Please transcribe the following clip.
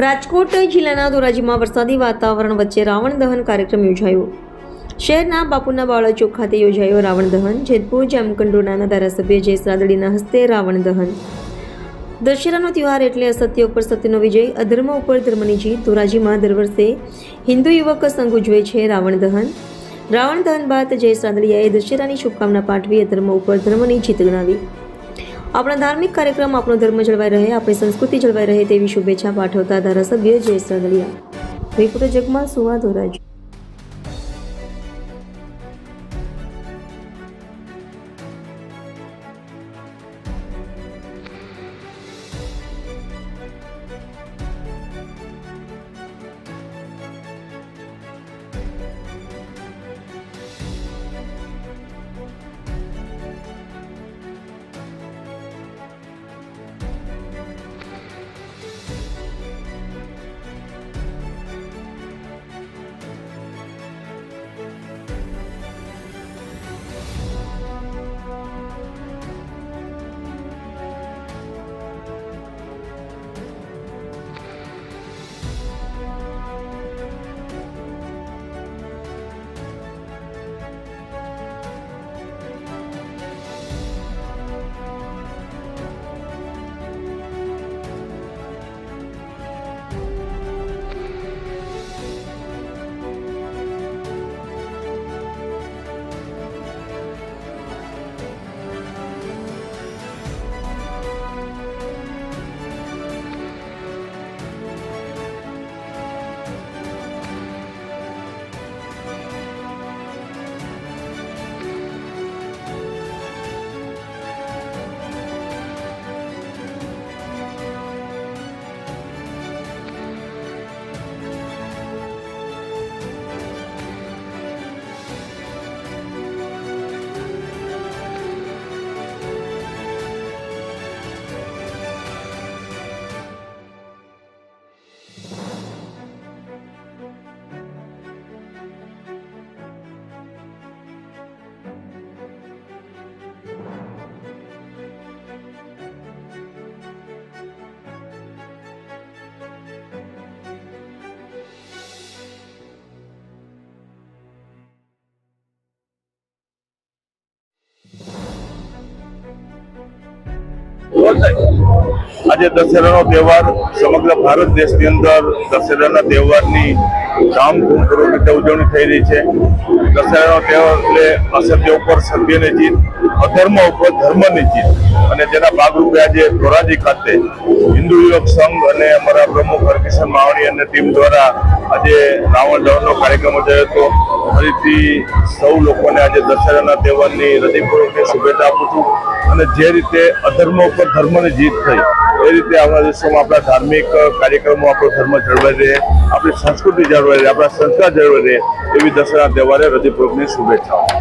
રાજકોટ જિલ્લાના ધોરાજીમાં વરસાદી વાતાવરણ વચ્ચે રાવણ દહન કાર્યક્રમ યોજાયો. શહેરના બાપુના બાવળા ચોક ખાતે યોજાયો રાવણ દહન. જેતપુર જામકંડોરણાના ધારાસભ્ય જયેશ રાદડીના હસ્તે રાવણ દહન. દશેરાનો તહેવાર એટલે અસત્ય ઉપર સત્યનો વિજય, અધર્મ ઉપર ધર્મની જીત. ધોરાજીમાં દર વર્ષે હિન્દુ યુવક સંઘ ઉજવે છે રાવણ દહન. રાવણ દહન બાદ જયેશ રાદડિયાએ દશેરાની શુભકામના પાઠવી અધર્મ ઉપર ધર્મની જીત ગણાવી. આપણા ધાર્મિક કાર્યક્રમ આપણો ધર્મ જળવાઈ રહે, આપણી સંસ્કૃતિ જળવાઈ રહે તેવી શુભેચ્છા પાઠવતા ધારાસભ્ય જયેશ રાદડિયા. રિપોર્ટર જગમાલ સુવા, ધોરાજી. આજે દશેરાનો તહેવાર સમગ્ર ભારત દેશની અંદર દશેરાના તહેવારની ધામધૂમપૂર્વક રીતે ઉજવણી થઈ રહી છે. દશેરાનો તહેવાર એટલે અસત્ય ઉપર સત્યની જીત, અધર્મ ઉપર ધર્મની જીત, અને જેના ભાગરૂપે આજે ધોરાજી ખાતે હિન્દુ યુવક સંઘ અને અમારા પ્રમુખ હરકિશન માવણી અને ટીમ દ્વારા આજે રાવણ દહનનો કાર્યક્રમ યોજાયો હતો. ફરીથી સૌ લોકોને આજે દશેરાના તહેવારની હૃદયપૂર્વકની શુભેચ્છા આપું છું. અને જે રીતે અધર્મ ઉપર ધર્મની જીત થઈ એ રીતે આપણા દેશોમાં આપણા ધાર્મિક કાર્યક્રમો, આપણો ધર્મ જળવાઈ રહે, આપણી સંસ્કૃતિ જળવાઈ રહે, આપણા સંસ્કાર જળવાઈ રહે એવી દશેરા તહેવારે હૃદયપૂર્વકની શુભેચ્છાઓ.